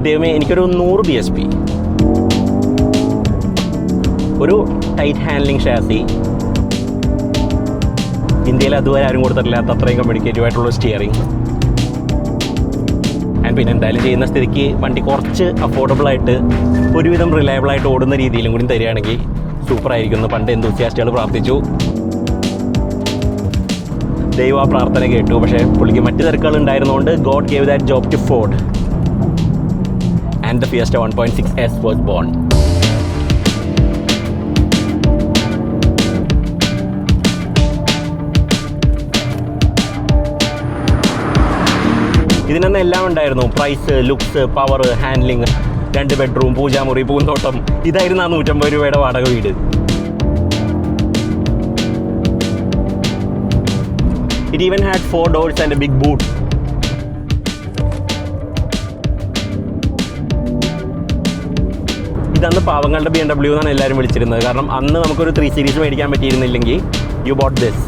ദൈവമേ എനിക്കൊരു 100 BSP, ഒരു ടൈറ്റ് ഹാൻഡ്ലിംഗ് ഷാസി, ഇന്ത്യയിൽ അതുവരെ ആരും കൊടുത്തിട്ടില്ലാത്ത അത്രയും കമ്മ്യൂണിക്കേറ്റീവ് ആയിട്ടുള്ള സ്റ്റിയറിംഗ്. ആൻഡ് പിന്നെ എന്തായാലും ചെയ്യുന്ന സ്ഥിതിക്ക് വണ്ടി കുറച്ച് അഫോർഡബിളായിട്ട് ഒരുവിധം റിലയബിളായിട്ട് ഓടുന്ന രീതിയിലും കൂടി തരികയാണെങ്കിൽ സൂപ്പറായിരിക്കുന്നു. പണ്ട് എന്തൂസിയാസ്റ്റുകൾ പ്രാർത്ഥിച്ചു, ദൈവം ആ പ്രാർത്ഥന കേട്ടു. പക്ഷേ പുള്ളിക്ക് മറ്റു തിരക്കുകൾ ഉണ്ടായിരുന്നുകൊണ്ട് God gave that job to Ford and the Fiesta 1.6S was born. ഇതിനൊന്നും എല്ലാം ഉണ്ടായിരുന്നു. Price, looks, power, handling, 2 bedroom, പൂജാമുറി, പൂന്തോട്ടം. ഇതായിരുന്നു ആ 150 രൂപയുടെ വാടക വീട്. It even had 4 doors and a big boot. ഇതന്ന് പാവങ്ങളുടെ BMW എന്നാണ് എല്ലാവരും വിളിച്ചിരുന്നത്. കാരണം അന്ന് നമുക്കൊരു 3 Series മേടിക്കാൻ പറ്റിയിരുന്നില്ലെങ്കിൽ you bought this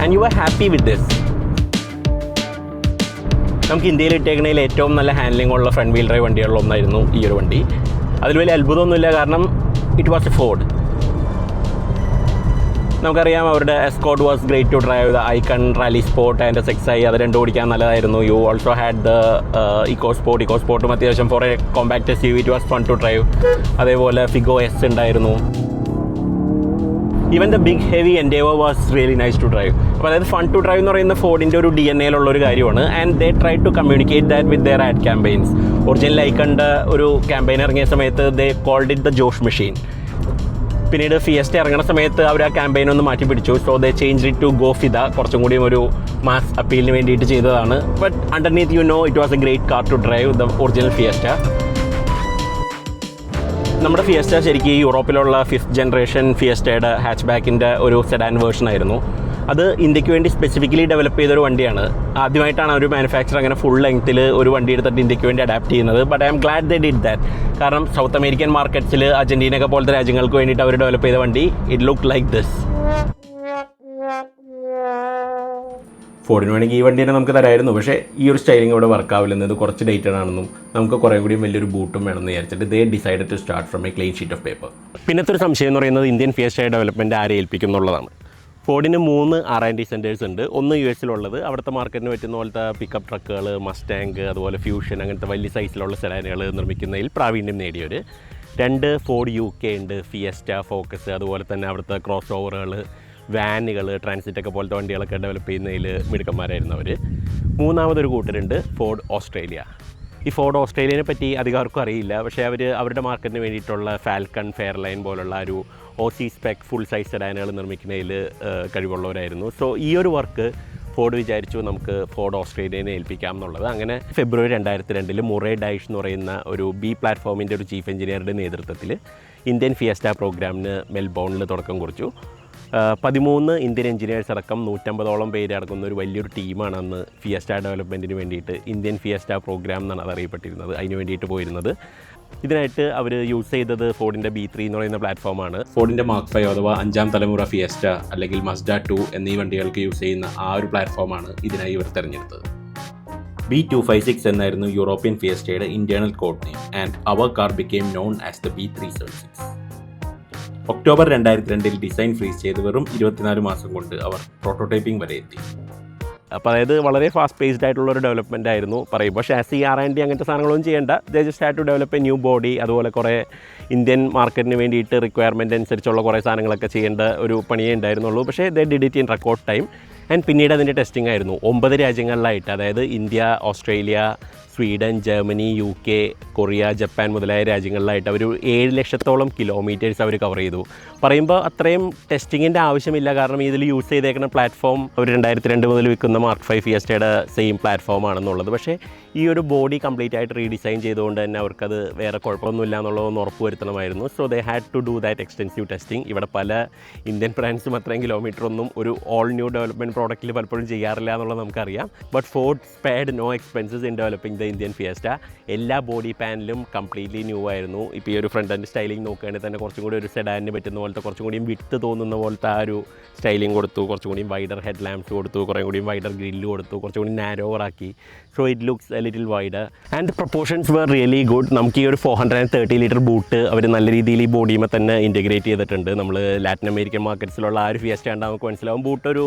and you are happy with this. നമുക്ക് ഇന്ത്യയിൽ ഇട്ടേക്കണതിൽ ഏറ്റവും നല്ല ഹാൻഡ്ലിംഗ് ഉള്ള ഫ്രണ്ട് വീൽ ഡ്രൈവ് വണ്ടികളിൽ ഒന്നായിരുന്നു ഈ ഒരു വണ്ടി. അതിൽ വലിയ അത്ഭുതമൊന്നുമില്ല, കാരണം ഇറ്റ് വാസ് എ ഫോർഡ്. നമുക്കറിയാം അവരുടെ Escort was great to drive, the Icon, Rally Sport and SXi, അത് രണ്ടും ഓടിക്കാൻ നല്ലതായിരുന്നു. You also had the Eco സ്പോർട്ടും അത്യാവശ്യം for a compact SUV it was fun to drive. അതേപോലെ ഫിഗോ S ഉണ്ടായിരുന്നു. Even the big heavy Endeavour was really nice to drive. അപ്പോൾ അതായത് ഫൺ ടു ഡ്രൈവ് എന്ന് പറയുന്ന ഫോർഡിൻ്റെ ഒരു DNA-യിലുള്ളൊരു കാര്യമാണ്. And they try to communicate that with their ad campaigns. Original ഐക്കണിൻ്റെ ഒരു ക്യാമ്പയിൻ ഇറങ്ങിയ സമയത്ത് they called it the Josh machine. പിന്നീട് ഫിയസ്റ്റ ഇറങ്ങുന്ന സമയത്ത് അവർ ആ ക്യാമ്പയിൻ ഒന്ന് മാറ്റി പിടിച്ചു. So they change it to go Fida, കുറച്ചും കൂടിയും ഒരു മാസ് അപ്പീലിന് വേണ്ടിയിട്ട് ചെയ്തതാണ്. But underneath it was a great car to drive, the original Fiesta. നമ്മുടെ ഫിയസ്റ്റ ശരിക്കും യൂറോപ്പിലുള്ള 5th ജനറേഷൻ ഫിയസ്റ്റയുടെ ഹാച്ച് ബാക്കിൻ്റെ ഒരു സെഡാൻ വേർഷൻ ആയിരുന്നു. അത് ഇന്ത്യക്ക് വേണ്ടി സ്പെസിഫിക്കലി ഡെവലപ്പ് ചെയ്തൊരു വണ്ടിയാണ്. ആദ്യമായിട്ടാണ് ഒരു മാനുഫാക്ചർ അങ്ങനെ ഫുൾ ലെങ്ത്തിൽ ഒരു വണ്ടി എടുത്തിട്ട് ഇന്ത്യക്ക് വേണ്ടി അഡാപ്റ്റ് ചെയ്യുന്നത്. But I M GLAAD they did that. കാരണം സൗത്ത് അമേരിക്കൻ മാർക്കറ്റ്സിൽ അർജൻറ്റീനയൊക്കെ പോലത്തെ രാജ്യങ്ങൾക്ക് വേണ്ടിയിട്ട് അവർ ഡെവലപ്പ് ചെയ്ത വണ്ടി ഇറ്റ് ലുക്ക് ലൈക്ക് ദിസ്. ഫോർഡിന് വേണമെങ്കിൽ ഈ വണ്ടി തന്നെ നമുക്ക് തരായിരുന്നു, പക്ഷേ ഈ ഒരു സ്റ്റൈലിംഗ് ഇവിടെ വർക്കാവില്ലെന്നത് കുറച്ച് ഡേറ്റഡ് ആണെന്നും നമുക്ക് കുറേ കൂടി വലിയൊരു ബൂട്ടും വേണമെന്ന് വിചാരിച്ചിട്ട് they decide to start from a clean sheet of paper. പിന്നത്തെ ഒരു സംശയം എന്ന് പറയുന്നത് ഇന്ത്യൻ ഫിയസ്റ്റ ഡെവലപ്മെൻറ്റ് ആരെ ഏൽപ്പിക്കും എന്നുള്ളതാണ്. ഫോർഡിന് 3 R&D സെൻറ്റേഴ്സ് ഉണ്ട്. ഒന്ന് US-ലുള്ളത്, അവിടുത്തെ മാർക്കറ്റിന് പറ്റുന്ന പോലത്തെ പിക്കപ്പ് ട്രക്കുകൾ, മസ്റ്റാങ്ക്, അതുപോലെ ഫ്യൂഷൻ, അങ്ങനത്തെ വലിയ സൈസിലുള്ള സെഡാനുകൾ നിർമ്മിക്കുന്നതിൽ പ്രാവീണ്യം നേടിയവർ. 2 ഫോർഡ് UK ഉണ്ട്, ഫിയസ്റ്റ, ഫോക്കസ്, അതുപോലെ തന്നെ അവിടുത്തെ ക്രോസ് ഓവറുകൾ, വാനുകൾ, ട്രാൻസിറ്റൊക്കെ പോലത്തെ വണ്ടികളൊക്കെ ഡെവലപ്പ് ചെയ്യുന്നതിൽ മിടുക്കന്മാരായിരുന്നു അവർ. 3ാമതൊരു കൂട്ടരുണ്ട്, ഫോർഡ് ഓസ്ട്രേലിയ. ഈ ഫോർഡ് ഓസ്ട്രേലിയനെ പറ്റി അധികാർക്കും അറിയില്ല, പക്ഷേ അവരുടെ മാർക്കറ്റിന് വേണ്ടിയിട്ടുള്ള ഫാൽക്കൺ, ഫെയർലൈൻ പോലുള്ള ഒരു OC സ്പെക് ഫുൾ സൈസ് സെഡാനുകൾ നിർമ്മിക്കുന്നതിൽ കഴിവുള്ളവരായിരുന്നു. സോ ഈ ഒരു വർക്ക് ഫോർഡ് വിചാരിച്ചു നമുക്ക് ഫോർഡ് ഓസ്ട്രേലിയനെ ഏൽപ്പിക്കാം എന്നുള്ളത്. അങ്ങനെ ഫെബ്രുവരി 2002 മുറേ ഡൈഷ് എന്ന് പറയുന്ന ഒരു B പ്ലാറ്റ്ഫോമിൻ്റെ ഒരു ചീഫ് എഞ്ചിനീയറുടെ നേതൃത്വത്തിൽ ഇന്ത്യൻ ഫിയസ്റ്റ പ്രോഗ്രാമിന് മെൽബോണിൽ തുടക്കം കുറിച്ചു. 13 ഇന്ത്യൻ എഞ്ചിനീയേഴ്സ് അടക്കം 150ഓളം പേര് അടങ്ങുന്ന ഒരു വലിയൊരു ടീമാണ് അന്ന് ഫിയസ്റ്റ ഡെവലപ്മെൻറ്റിന് വേണ്ടിയിട്ട് ഇന്ത്യൻ ഫിയസ്റ്റ പ്രോഗ്രാം എന്നാണ് അത് അറിയപ്പെട്ടിരുന്നത്, അതിന് വേണ്ടിയിട്ട് പോയിരുന്നത്. ഇതിനായിട്ട് അവർ യൂസ് ചെയ്തത് ഫോർഡിൻ്റെ B3 എന്ന് പറയുന്ന പ്ലാറ്റ്ഫോമാണ്. ഫോർഡിൻ്റെ Mark 5 അഥവാ 5ാം തലമുറ ഫിയസ്റ്റ അല്ലെങ്കിൽ മസ്ഡ 2 എന്നീ വണ്ടികൾക്ക് യൂസ് ചെയ്യുന്ന ആ ഒരു പ്ലാറ്റ്ഫോമാണ് ഇതിനായി ഇവർ തിരഞ്ഞെടുത്തത്. B256 എന്നായിരുന്നു യൂറോപ്യൻ ഫിയസ്റ്റയുടെ ഇന്റേണൽ കോഡ് നെയിം ആൻഡ് അവർ car became known as the B376. October 2002 design freeze ചെയ്ത് വെറും 24 മാസം കൊണ്ട് അവർ പ്രോട്ടോടൈപ്പിംഗ് വരെ എത്തി. അപ്പോൾ അതായത് വളരെ ഫാസ്റ്റ് പേസ്ഡ് ആയിട്ടുള്ളൊരു ഡെവലപ്മെൻ്റ് ആയിരുന്നു പറയുമ്പോൾ. ഷാസി R&D അങ്ങനത്തെ സാധനങ്ങളൊന്നും ചെയ്യേണ്ട, they just had to develop a new body. അതുപോലെ കുറേ ഇന്ത്യൻ മാർക്കറ്റിന് വേണ്ടിയിട്ട് റിക്വയർമെൻറ്റ് അനുസരിച്ചുള്ള കുറേ സാധനങ്ങളൊക്കെ ചെയ്യേണ്ട ഒരു പണിയേ ഉണ്ടായിരുന്നുള്ളൂ. പക്ഷേ they did it in record time. And പിന്നീട് അതിൻ്റെ ടെസ്റ്റിംഗ് ആയിരുന്നു 9 രാജ്യങ്ങളിലായിട്ട്, അതായത് India, Australia, Sweden, Germany, UK, Korea, Japan മുതലായ രാജ്യങ്ങളിലായിട്ട് അവർ 7 ലക്ഷത്തോളം കിലോമീറ്റേഴ്സ് അവർ കവർ ചെയ്തു. പറയുമ്പോൾ അത്രയും ടെസ്റ്റിങ്ങിൻ്റെ ആവശ്യമില്ല, കാരണം ഇതിൽ യൂസ് ചെയ്തേക്കുന്ന പ്ലാറ്റ്ഫോം അവർ 2002 മുതൽ വിൽക്കുന്ന Mark 5 ഫിയസ്റ്റയുടെ സെയിം പ്ലാറ്റ്ഫോം ആണെന്നുള്ളത്. പക്ഷേ ഈ ഒരു ബോഡി കംപ്ലീറ്റ് ആയിട്ട് റീഡിസൈൻ ചെയ്തുകൊണ്ട് തന്നെ അവർക്കത് വേറെ കുഴപ്പമൊന്നുമില്ല എന്നുള്ളതൊന്ന് ഉറപ്പ് വരുത്തണമായിരുന്നു. So they had to do that extensive testing. ഇവിടെ പല ഇന്ത്യൻ ബ്രാൻഡ്സും അത്രയും കിലോമീറ്റർ ഒന്നും ഒരു ഓൾ ന്യൂ ഡെവലപ്മെൻറ്റ് പ്രോഡക്റ്റിൽ പലപ്പോഴും ചെയ്യാറില്ല എന്നുള്ളത് നമുക്കറിയാം. But Ford spared no expenses in developing the Indian Fiesta. എല്ലാ ബോഡി പാനലും കംപ്ലീറ്റ്ലി ന്യൂ ആയിരുന്നു. ഇപ്പോൾ ഈ ഒരു ഫ്രണ്ട് ആൻഡ് സ്റ്റൈലിംഗ് നോക്കുകയാണെങ്കിൽ തന്നെ കുറച്ചും കൂടി ഒരു സെഡാനിന് പറ്റുന്ന പോലത്തെ കുറച്ചും കൂടിയും വിട്ട് തോന്നുന്ന പോലത്തെ ആ ഒരു സ്റ്റൈലിംഗ് കൊടുത്തു. കുറച്ചും കൂടിയും വൈഡർ ഹെഡ് ലാമ്പ്സ് കൊടുത്തു, കുറേ കൂടിയും വൈഡർ ഗ്രില്ല് കൊടുത്തു, കുറച്ചും കൂടി നാരോവറാക്കി. so it looks a little wider and the proportions were really good. നമുക്ക് ഈ ഒരു 430 ലിറ്റർ ബൂട്ട് അവർ നല്ല രീതിയിൽ ഈ ബോഡിയുമേ തന്നെ ഇൻറ്റഗ്രേറ്റ് ചെയ്തിട്ടുണ്ട്. നമ്മൾ ലാറ്റിൻ അമേരിക്കൻ മാർക്കറ്റ്സിലുള്ള ആ ഒരു ഫിയസ്റ്റ കണ്ടാൽ നമുക്ക് മനസ്സിലാവും ബൂട്ട് ഒരു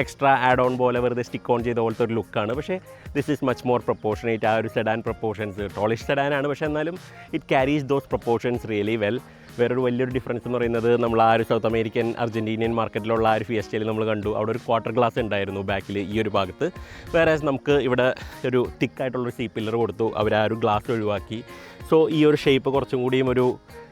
എക്സ്ട്രാ ആഡ് ഓൺ പോലെ വെറുതെ സ്റ്റിക്ക് ഓൺ ചെയ്ത പോലത്തെ ഒരു ലുക്കാണ്. പക്ഷേ this is much more proportionate. ആ ഒരു സെഡാൻ പ്രൊപ്പോർഷൻസ് ടോളിഷ് സെഡാനാണ്, പക്ഷേ എന്നാലും it carries those proportions really well. വേറൊരു വലിയൊരു ഡിഫറൻസ് എന്ന് പറയുന്നത് നമ്മൾ ആ ഒരു സൗത്ത് അമേരിക്കൻ അർജൻറ്റീനിയൻ മാർക്കറ്റിലുള്ള ആ ഒരു ഫിയസ്റ്റയിൽ നമ്മൾ കണ്ടു അവിടെ ഒരു ക്വാർട്ടർ ഗ്ലാസ് ഉണ്ടായിരുന്നു ബാക്കിൽ ഈ ഒരു ഭാഗത്ത്. വേറെ നമുക്ക് ഇവിടെ ഒരു തിക്കായിട്ടുള്ളൊരു സീ പില്ലർ കൊടുത്തു, അവർ ആ ഒരു ഗ്ലാസ് ഒഴിവാക്കി. സോ ഈ ഒരു ഷേപ്പ് കുറച്ചും കൂടിയും ഒരു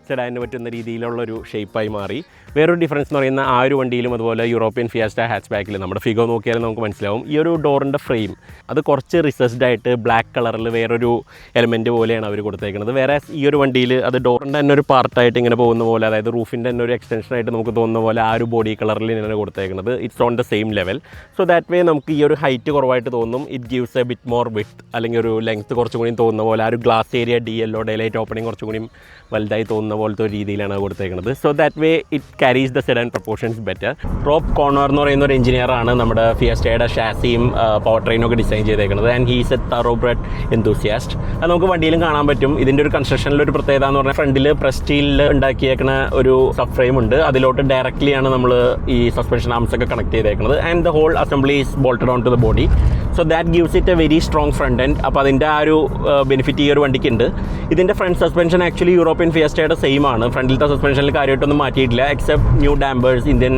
സെഡാനിന് പറ്റുന്ന രീതിയിലുള്ളൊരു ഷേപ്പായി മാറി. വേറൊരു ഡിഫറൻസ് എന്ന് പറയുന്ന ആ ഒരു വണ്ടിയിലും അതുപോലെ യൂറോപ്യൻ ഫിയാസ്റ്റ ഹാച്ച് ബാക്കിൽ നമ്മുടെ ഫിഗോ നോക്കിയാലും നമുക്ക് മനസ്സിലാവും ഈ ഒരു ഡോറിൻ്റെ ഫ്രെയിം അത് കുറച്ച് റിസസ്ഡ് ആയിട്ട് ബ്ലാക്ക് കളറിൽ വേറൊരു എലമെൻറ്റ് പോലെയാണ് അവർ കൊടുത്തേക്കുന്നത്. വേറെ ഈ ഒരു വണ്ടിയിൽ അത് ഡോറിൻ്റെ തന്നെ ഒരു പാർട്ടായിട്ട് ഇങ്ങനെ പോകുന്ന പോലെ, അതായത് റൂഫിൻ്റെ തന്നെ ഒരു എക്സ്റ്റൻഷനായിട്ട് നമുക്ക് തോന്നുന്ന പോലെ ആ ഒരു ബോഡി കളറിൽ ഇങ്ങനെ കൊടുത്തേക്കുന്നത്. It's on the same level. So that way നമുക്ക് ഈ ഒരു ഹൈറ്റ് കുറവായിട്ട് തോന്നും. It gives A bit more വിത്ത്, അല്ലെങ്കിൽ ഒരു ലെങ്ത്ത് കുറച്ചും കൂടി തോന്നുന്ന പോലെ. ആ ഒരു glass area DLO daylight opening കുറച്ചും കൂടി വലുതായി തോന്നുന്ന പോലത്തെ ഒരു രീതിയിലാണ് കൊടുത്തേക്കുന്നത്. So that way it carries the sedan proportions better. Rob corner എന്ന് പറയുന്ന ഒരു എഞ്ചിനീയറാണ് നമ്മുടെ ഫിയസ്റ്റയുടെ ഷാസിയും പവർ ട്രെയിനും ഒക്കെ ഡിസൈൻ ചെയ്തേക്കുന്നത്. And he's a thoroughbred enthusiast. അത് നമുക്ക് വണ്ടിയിലും കാണാൻ പറ്റും. ഇതിൻ്റെ ഒരു കൺസ്ട്രക്ഷനിലൊരു പ്രത്യേകത എന്ന് പറഞ്ഞാൽ ഫ്രണ്ടിൽ പ്രസ് സ്റ്റീലിൽ ഉണ്ടാക്കിയേക്കുന്ന ഒരു സബ് ഫ്രെയിം ഉണ്ട്. അതിലോട്ട് ഡയറക്റ്റ്ലിയാണ് നമ്മൾ ഈ സസ്പെൻഷൻ ആംസ് ഒക്കെ കണക്ട് ചെയ്തേക്കുന്നത്. And the whole assembly is bolted on to the body. So that gives it a very strong front end. അപ്പോൾ അതിൻ്റെ ആ ഒരു ബെനിഫിറ്റ് ഈ ഒരു വണ്ടിക്കുണ്ട്. ഇതിൻ്റെ ഫ്രണ്ട് സസ്പെൻഷൻ ആക്ച്വലി യൂറോപ്യൻ ഫിയസ്റ്റയുടെ സെയിം ആണ്. ഫ്രണ്ടിലത്തെ സസ്പെൻഷനിൽ കാര്യമായിട്ടൊന്നും മാറ്റിയിട്ടില്ല, except new dampers. Indian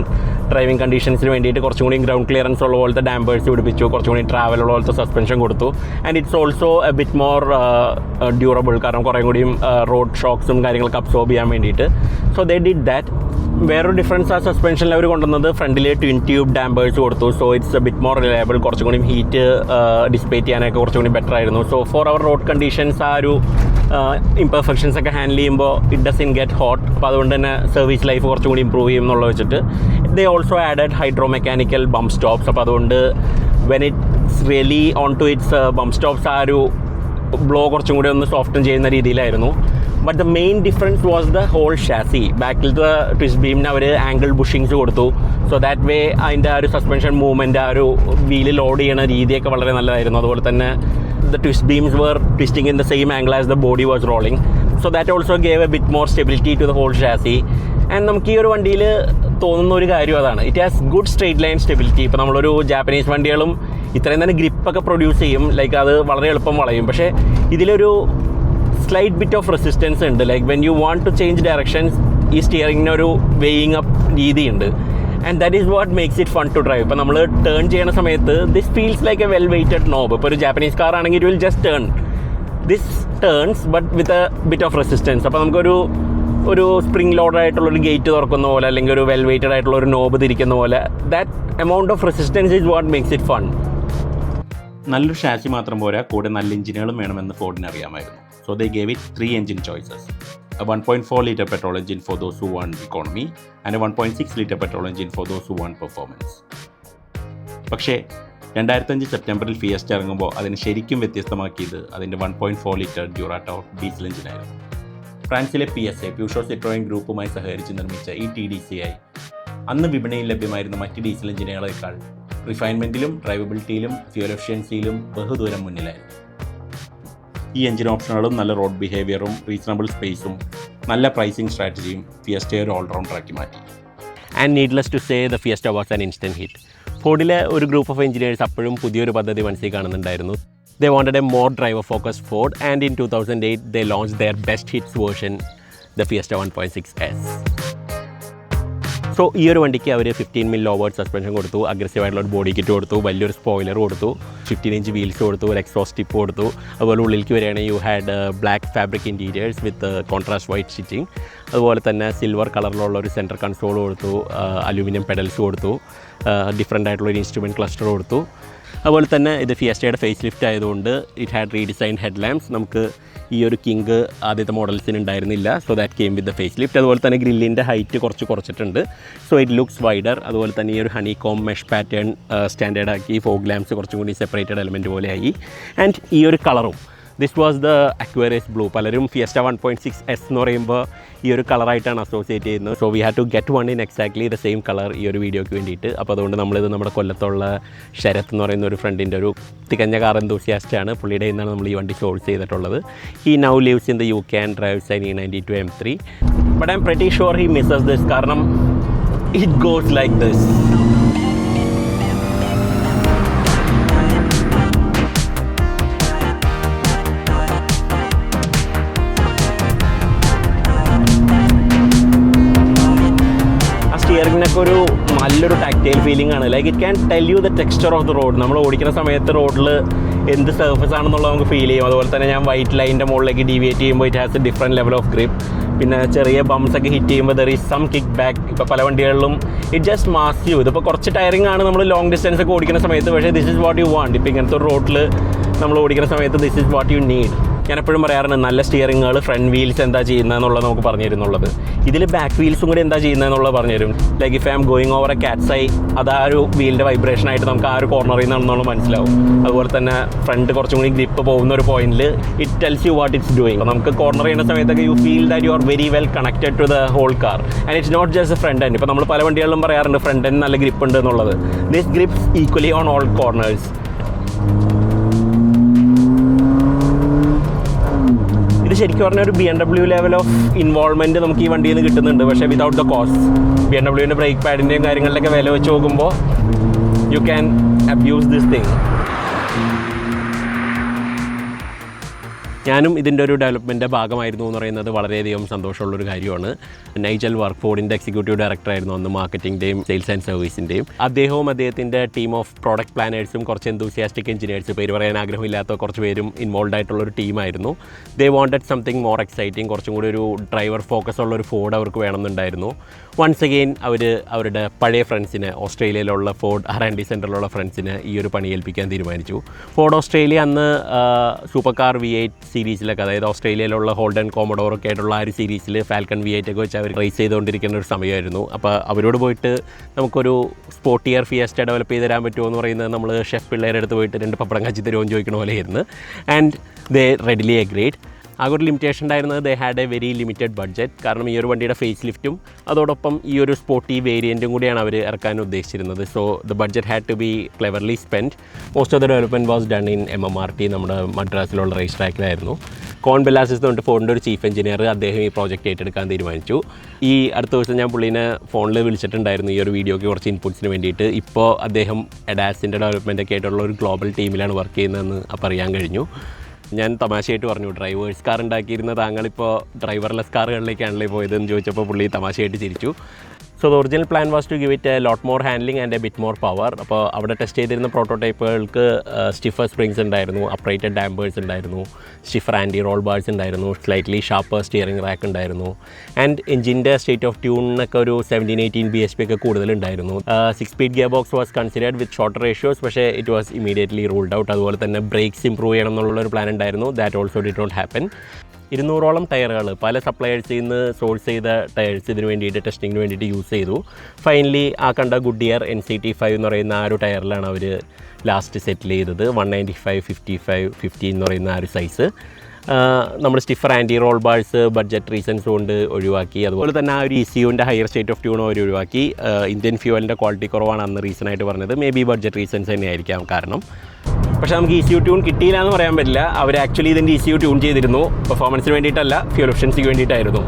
driving കണ്ടീഷൻസിന് വേണ്ടിയിട്ട് കുറച്ചും കൂടി ഗ്രൗണ്ട് ക്ലിയറൻസ് ഉള്ള പോലത്തെ ഡാമ്പേഴ്സ് പിടിപ്പിച്ചു, കുറച്ചും കൂടി ട്രാവൽ ഉള്ള പോലത്തെ സസ്പെൻഷൻ കൊടുത്തു. And it's also A bit more durable, കാരണം കുറേ കൂടിയും റോഡ് ഷോക്സും കാര്യങ്ങളൊക്കെ അബ്സോർബ് ചെയ്യാൻ വേണ്ടിയിട്ട്. So they did that. വേറൊരു ഡിഫറൻസ് ആ സസ്പെൻഷനിൽ അവർ കൊണ്ടുവന്നത് ഫ്രണ്ടിൽ ട്വിൻ ട്യൂബ് ഡാമ്പേഴ്സ് കൊടുത്തു. So it's A bit more reliable. കുറച്ചും കൂടി ഹീറ്റ് ഡിസിപ്പേറ്റ് ചെയ്യാനൊക്കെ കുറച്ചും കൂടി ബെറ്റർ ആയിരുന്നു. സോ ഫോർ അവർ റോഡ് കണ്ടീഷൻസ് ആ ഒരു ഇംപെർഫെക്ഷൻസ് ഒക്കെ ഹാൻഡിൽ ചെയ്യുമ്പോൾ ഇറ്റ് ഡസൻ ഗെറ്റ് ഹോട്ട്. അപ്പോൾ അതുകൊണ്ട് തന്നെ സർവീസ് ലൈഫ് കുറച്ചും കൂടി ഇമ്പ്രൂവ് ചെയ്യും എന്നുള്ളത് വെച്ചിട്ട് they also added hydro mechanical bump stops. അപ്പോൾ അതുകൊണ്ട് when it's really on to its bump stops ആ ഒരു ബ്ലോ കുറച്ചും കൂടി ഒന്ന് സോഫ്റ്റൻ ചെയ്യുന്ന രീതിയിലായിരുന്നു. But the main difference was the whole chassis. ബാക്കിലത്തെ ട്വിസ്റ്റ് ബീമിന് അവർ ആംഗിൾ ബുഷിങ്സ് കൊടുത്തു. സോ ദാറ്റ് വേ അതിൻ്റെ ആ ഒരു സസ്പെൻഷൻ മൂവ്മെൻറ്റ്, ആ ഒരു വീല് ലോഡ് ചെയ്യണ രീതിയൊക്കെ വളരെ നല്ലതായിരുന്നു. അതുപോലെ തന്നെ the twist beams were twisting in the same angle as the body was rolling. So that also gave a bit more stability to the whole chassis. And നമുക്ക് ഈ ഒരു വണ്ടിയിൽ തോന്നുന്ന ഒരു കാര്യം അതാണ്, it has good straight line stability. ഇപ്പോൾ നമ്മളൊരു ജാപ്പനീസ് വണ്ടികളും ഇത്രയും തന്നെ ഗ്രിപ്പൊക്കെ പ്രൊഡ്യൂസ് ചെയ്യും, ലൈക്ക് അത് വളരെ എളുപ്പം വളയും. പക്ഷേ ഇതിലൊരു സ്ലൈറ്റ് ബിറ്റ് ഓഫ് റെസിസ്റ്റൻസ് ഉണ്ട്. Like when you want to change directions ഈ സ്റ്റിയറിങ്ങിനൊരു വെയിങ് അപ്പ് രീതിയുണ്ട്. And that is what makes it fun to drive. ഇപ്പോൾ നമ്മൾ ടേൺ ചെയ്യുന്ന സമയത്ത് this feels like a well weighted knob. ഇപ്പോൾ ഒരു ജാപ്പനീസ് കാർ ആണെങ്കിൽ it will just turn, this turns but with a bit of resistance. അപ്പോൾ നമുക്കൊരു spring load ആയിട്ടുള്ളൊരു ഗേറ്റ് തുറക്കുന്ന പോലെ, അല്ലെങ്കിൽ ഒരു വെൽ വെയ്റ്റഡ് ആയിട്ടുള്ള ഒരു നോബ് തിരിക്കുന്ന പോലെ, that amount of resistance is what makes it fun. നല്ലൊരു ഷാസി മാത്രം പോരാ, കൂടെ നല്ല എഞ്ചിനുകളും വേണമെന്ന് ഫോർഡിന് അറിയാമായിരുന്നു. So they gave it 3 engine choices. A 1.4 liter petrol engine for those who want economy and a 1.6 liter petrol engine for those who want performance. പക്ഷേ 2005 സെപ്റ്റംബറിൽ fiesta ഇറങ്ങുമ്പോൾ അതിന് ശരിക്കും വ്യത്യസ്തമാക്കിയത് അതിൻ്റെ 1.4 ലിറ്റർ ഡ്യൂറാട്ടോ ഡീസൽ എഞ്ചിനായിരുന്നു. ഫ്രാൻസിലെ PSA പ്യൂഷോ സിട്രോയിൻ ഗ്രൂപ്പുമായി സഹകരിച്ച് നിർമ്മിച്ച ഈ TDCi അന്ന് വിപണിയിൽ ലഭ്യമായിരുന്ന മറ്റ് ഡീസൽ എഞ്ചിനുകളേക്കാൾ റിഫൈൻമെൻറ്റിലും ഡ്രൈവബിലിറ്റിയിലും ഫ്യൂൽ എഫിഷ്യൻസിയിലും ബഹുദൂരം മുന്നിലായിരുന്നു. ഈ എഞ്ചിൻ ഓപ്ഷനുകളും നല്ല റോഡ് ബിഹേവിയറും റീസണബിൾ സ്പേസും നല്ല പ്രൈസിംഗ് സ്ട്രാറ്റജിയും ഫിയസ്റ്റയെ ഒരു ഓൾറൗണ്ടറാക്കി മാറ്റി. And needless to say the Fiesta was an instant hit. ഫോർഡിലെ ഒരു ഗ്രൂപ്പ് ഓഫ് എഞ്ചിനീയേഴ്സ് അപ്പോഴും പുതിയൊരു പദ്ധതി മനസ്സിൽ കാണുന്നുണ്ടായിരുന്നു. They wanted a more driver-focused Ford, and in 2008 they launched their best hits version, the Fiesta 1.6S. So ഈ ഒരു വണ്ടിക്ക് അവർ 15 mil ലോവേർഡ് സസ്പെൻഷൻ കൊടുത്തു, അഗ്രസീവായിട്ടുള്ള ഒരു ബോഡി കിറ്റ് കൊടുത്തു, വലിയൊരു സ്പോയിലർ കൊടുത്തു, 15-inch വീൽസ് കൊടുത്തു, ഒരു എക്സോസ്റ്റ് ടിപ്പ് കൊടുത്തു. അതുപോലെ ഉള്ളിലേക്ക് വരികയാണെങ്കിൽ you had black fabric interiors with contrast white stitching. അതുപോലെ തന്നെ സിൽവർ കളറിലുള്ള ഒരു സെൻറ്റർ കൺസോൾ കൊടുത്തു, അലൂമിനിയം പെഡൽസ് കൊടുത്തു, ഡിഫറെൻ്റ് ആയിട്ടുള്ളൊരു ഇൻസ്ട്രുമെൻറ്റ് ക്ലസ്റ്റർ കൊടുത്തു. അതുപോലെ തന്നെ ഇത് ഫിയസ്റ്റയുടെ ഫേസ് ലിഫ്റ്റ് ആയതുകൊണ്ട് it had redesign head lamps. നമുക്ക് ഈ ഒരു കിങ് ആദ്യത്തെ മോഡൽസിന് ഉണ്ടായിരുന്നില്ല. So that came with the face lift. അതുപോലെ തന്നെ ഗ്രില്ലിൻ്റെ ഹൈറ്റ് കുറച്ചിട്ടുണ്ട്. So it looks wider. അതുപോലെ തന്നെ ഈ ഒരു honey com mesh pattern standard ആക്കി. ഫോഗ് ലാംപ്സ് കുറച്ചും കൂടി സെപ്പറേറ്റഡ് എലമെൻറ്റ് പോലെ ആയി. ആൻഡ് ഈ ഒരു കളറും, this was the Aquarius blue. പലരും ഫിയസ്റ്റ 1.6S എന്ന് പറയുമ്പോൾ ഈ ഒരു കളറായിട്ടാണ് അസോസിയേറ്റ് ചെയ്യുന്നത്. So we have to get one in exactly the same colour ഈ ഒരു വീഡിയോയ്ക്ക് വേണ്ടിയിട്ട്. അപ്പോൾ അതുകൊണ്ട് നമ്മളിത് നമ്മുടെ കൊല്ലത്തുള്ള ശരത് എന്ന് പറയുന്ന ഒരു ഫ്രണ്ടിൻ്റെ ഒരു തികഞ്ഞ കാർ എന്തൂസിയാസ്റ്റാണ്. പുള്ളിയുടെ നിന്നാണ് നമ്മൾ ഈ വണ്ടി സോഴ്സ് ചെയ്തിട്ടുള്ളത്. He now lives in the UK and drives an E92 M3. But I'm pretty sure he misses this, കാരണം ഇറ്റ് ഗോസ് ലൈക്ക് ദിസ്. സ്റ്റിയറിങ്ങിനൊക്കെ ഒരു നല്ലൊരു ടാക്റ്റൈൽ ഫീലിംഗ് ആണ്. Like it can tell you the texture of the road. നമ്മൾ ഓടിക്കുന്ന സമയത്ത് റോഡിൽ എന്ത് സർഫസ് ആണെന്നുള്ളത് നമുക്ക് ഫീൽ ചെയ്യും. അതുപോലെ തന്നെ ഞാൻ വൈറ്റ് ലൈനിൻ്റെ മുകളിലേക്ക് ഡീവിയേറ്റ് ചെയ്യുമ്പോൾ it has a different level of grip. പിന്നെ ചെറിയ ബംസ് ഒക്കെ ഹിറ്റ് ചെയ്യുമ്പോൾ there is some kick back. ഇപ്പോൾ പല വണ്ടികളിലും ഇറ്റ് ജസ്റ്റ് മാസ് യു. ഇതിപ്പോൾ കുറച്ച് ടയറിംഗ് ആണ് നമ്മൾ ലോങ് ഡിസ്റ്റൻസ് ഒക്കെ ഓടിക്കുന്ന സമയത്ത്. പക്ഷേ this is what you want. ഇപ്പോൾ ഇങ്ങനത്തെ ഒരു റോഡിൽ നമ്മൾ ഓടിക്കുന്ന സമയത്ത് this is what you need. ഞാൻ എപ്പോഴും പറയാറുണ്ട്, നല്ല സ്റ്റിയറിങ്ങുകൾ ഫ്രണ്ട് വീൽസ് എന്താ ചെയ്യുന്നതെന്നുള്ളത് നമുക്ക് പറഞ്ഞു തരുന്നുള്ളത്. ഇതിൽ ബാക്ക് വീൽസും കൂടി എന്താ ചെയ്യുന്നതെന്നുള്ളത് പറഞ്ഞു തരും. Like if I am going over a cat's eye, അത് ആ ഒരു വീലിൻ്റെ വൈബ്രേഷൻ ആയിട്ട് നമുക്ക് ആ ഒരു കോർണറിൽ നിന്നാണെന്നുള്ളത് മനസ്സിലാവും. അതുപോലെ തന്നെ ഫ്രണ്ട് കുറച്ചും കൂടി ഗ്രിപ്പ് പോകുന്ന ഒരു പോയിന്റിൽ it tells you what it's doing. നമുക്ക് കോർണർ ചെയ്യുന്ന സമയത്തൊക്കെ you feel that you are very well connected to the whole car and it's not just front end. ഇപ്പോൾ നമ്മൾ പല വണ്ടികളിലും പറയാറുണ്ട് ഫ്രണ്ട് എൻഡ് നല്ല ഗ്രിപ്പ് ഉണ്ട് എന്നുള്ളത്. This grips equally on all corners. ഇത് ശരിക്കും പറഞ്ഞാൽ ഒരു BMW ലെവൽ ഓഫ് ഇൻവോൾവ്മെൻറ്റ് നമുക്ക് ഈ വണ്ടിയിൽ നിന്ന് കിട്ടുന്നുണ്ട്. പക്ഷേ without the cost. BMW brake പാഡിൻ്റെയും കാര്യങ്ങളിലൊക്കെ വില വെച്ച് നോക്കുമ്പോൾ you can abuse this thing. ഞാനും ഇതിൻ്റെ ഒരു ഡെവലപ്മെൻറ്റിൻ്റെ ഭാഗമായിരുന്നു എന്ന് പറയുന്നത് വളരെയധികം സന്തോഷമുള്ളൊരു കാര്യമാണ്. നൈജൽ വർക്ക്ഫോർഡിൻ്റെ എക്സിക്യൂട്ടീവ് ഡയറക്ടറായിരുന്നു അന്ന് മാർക്കറ്റിംഗിൻ്റെയും സെയിൽസ് ആൻഡ് സർവീസിൻ്റെയും. അദ്ദേഹവും അദ്ദേഹത്തിൻ്റെ ടീം ഓഫ് പ്രോഡക്റ്റ് പ്ലാനേഴ്സും കുറച്ച് എന്തൂസിയാസ്റ്റിക് എഞ്ചിനീയേഴ്സ്, പേര് പറയാൻ ആഗ്രഹമില്ലാത്ത കുറച്ച് പേരും ഇൻവോൾവ് ആയിട്ടുള്ളൊരു ടീമായിരുന്നു. They wanted something more exciting, കുറച്ചും കൂടി ഒരു ഡ്രൈവർ ഫോക്കസ് ഉള്ളൊരു ഫോർഡ് അവർക്ക് വേണമെന്നുണ്ടായിരുന്നു. വൺസ് അഗെയിൻ അവർ അവരുടെ പഴയ ഫ്രണ്ട്സിന്, ഓസ്ട്രേലിയയിലുള്ള ഫോർഡ് R&D സെൻറ്ററിലുള്ള ഫ്രണ്ട്സിന് ഈ ഒരു പണി ഏൽപ്പിക്കാൻ തീരുമാനിച്ചു. ഫോർഡ് ഓസ്ട്രേലിയ അന്ന് സൂപ്പർ കാർ V8 സീരീസിലൊക്കെ, അതായത് ഓസ്ട്രേലിയയിലുള്ള ഹോൾഡൻ കോമഡോർ ഒക്കെ ആയിട്ടുള്ള ആ ഒരു സീരീസിൽ ഫാൽക്കൺ V8 ഒക്കെ വെച്ച് അവർ റേസ് ചെയ്തുകൊണ്ടിരിക്കുന്ന ഒരു സമയമായിരുന്നു. അപ്പോൾ അവരോട് പോയിട്ട് നമുക്കൊരു സ്പോർട്ടിയർ ഫിയസ്റ്റ ഡെവലപ്പ് ചെയ്ത് തരാൻ പറ്റുമോ എന്ന് പറയുന്നത് നമ്മൾ ഷെഫ് പിള്ളേരുടെ അടുത്ത് പോയിട്ട് 2 പപ്പടം കച്ചി തരുമോ ചോദിക്കണ പോലെയായിരുന്നു. And they readily agreed. ആ ഒരു ലിമിറ്റേഷൻ ഉണ്ടായിരുന്നത് they had A very limited budget. കാരണം ഈ ഒരു വണ്ടിയുടെ ഫേസ് ലിഫ്റ്റും അതോടൊപ്പം ഈ ഒരു സ്പോർട്ടി വേരിയൻറ്റും കൂടിയാണ് അവർ ഇറക്കാൻ ഉദ്ദേശിച്ചിരുന്നത്. So the budget had to be cleverly spend. Most of the development was done in MMRT, നമ്മുടെ മദ്രാസിലുള്ള റേസ് ട്രാക്കിലായിരുന്നു. കോൺ ബെല്ലാസിസ് തൊട്ട് ഫോണിൻ്റെ ഒരു ചീഫ് എഞ്ചിനീയർ, അദ്ദേഹം ഈ പ്രോജക്റ്റ് ഏറ്റെടുക്കാൻ തീരുമാനിച്ചു. ഈ അടുത്ത ദിവസം ഞാൻ പുള്ളീനെ ഫോണിൽ വിളിച്ചിട്ടുണ്ടായിരുന്നു ഈ ഒരു വീഡിയോയ്ക്ക് കുറച്ച് ഇൻപുട്സിന് വേണ്ടിയിട്ട്. ഇപ്പോൾ അദ്ദേഹം എഡാസിൻ്റെ ഡെവലപ്മെൻറ്റൊക്കെ ആയിട്ടുള്ള ഒരു ഗ്ലോബൽ ടീമിലാണ് വർക്ക് ചെയ്യുന്നതെന്ന് അപ്പോൾ അറിയാൻ കഴിഞ്ഞു. ഞാൻ തമാശയായിട്ട് പറഞ്ഞു, ഡ്രൈവേഴ്സ് കാർ ഉണ്ടാക്കിയിരുന്ന താങ്കളിപ്പോൾ ഡ്രൈവർലെസ് കാറുകളിലേക്കാണല്ലേ പോയതെന്ന് ചോദിച്ചപ്പോൾ പുള്ളി തമാശയായിട്ട് ചിരിച്ചു. So the original plan was to give it a lot more handling and a bit more power. അപ്പോൾ അവിടെ ടെസ്റ്റ് ചെയ്തിരുന്ന പ്രോട്ടോടൈപ്പുകൾക്ക് സ്റ്റിഫർ സ്പ്രിങ്സ് ഉണ്ടായിരുന്നു, അപ്രൈറ്റഡ് ഡാമ്പേഴ്സ് ഉണ്ടായിരുന്നു, സ്റ്റിഫർ ആൻറ്റി റോൾ ബാർസ് ഉണ്ടായിരുന്നു, സ്ലൈറ്റ്ലി ഷാർപ്പർ സ്റ്റിയറിംഗ് റാക്ക് ഉണ്ടായിരുന്നു. ആൻഡ് എഞ്ചിൻ്റെ state of ട്യൂണിനൊക്കെ ഒരു 17-18 bhp ഒക്കെ കൂടുതലുണ്ടായിരുന്നു. 6-speed gear box was considered with shorter ratios, പക്ഷേ it was immediately ruled out. അതുപോലെ തന്നെ ബ്രേക്സ് ഇംപ്രൂവ് ചെയ്യണം എന്നുള്ളൊരു പ്ലാൻ ഉണ്ടായിരുന്നു. That also did not happen. 200ഓളം ടയറുകൾ പല സപ്ലയേഴ്സിൽ നിന്ന് സോഴ്സ് ചെയ്ത ടയേഴ്സ് ഇതിന് വേണ്ടിയിട്ട് ടെസ്റ്റിങ്ങിന് വേണ്ടിയിട്ട് യൂസ് ചെയ്തു. ഫൈനലി ആ കണ്ട ഗുഡിയർ NCT5 എന്ന് പറയുന്ന ആ ഒരു ടയറിലാണ് അവർ ലാസ്റ്റ് സെറ്റിൽ ചെയ്തത്. 195, 55, 50 എന്ന് പറയുന്ന ആ ഒരു സൈസ്. നമ്മൾ stiffer anti roll bars budget reasons കൊണ്ട് ഒഴിവാക്കി. അതുപോലെ തന്നെ ആ ഒരു ECUവിൻ്റെ ഹയർ സ്റ്റേറ്റ് ഓഫ് ട്യൂണും അവർ ഒഴിവാക്കി. ഇന്ത്യൻ ഫ്യൂവലിൻ്റെ ക്വാളിറ്റി കുറവാണ് അന്ന് റീസണായിട്ട് പറഞ്ഞത്. മേ ബി ബഡ്ജറ്റ് റീസൺസ് തന്നെയായിരിക്കാം കാരണം. പക്ഷേ നമുക്ക് ECU ട്യൂൺ കിട്ടിയില്ല എന്ന് പറയാൻ പറ്റില്ല. അവർ ആക്ച്വലി ഇതിൻ്റെ ECU ട്യൂൺ ചെയ്തിരുന്നു, പെർഫോമൻസിന് വേണ്ടിയിട്ടല്ല, ഫ്യൂൽ എഫിഷ്യൻസിക്ക് വേണ്ടിയിട്ടായിരുന്നു.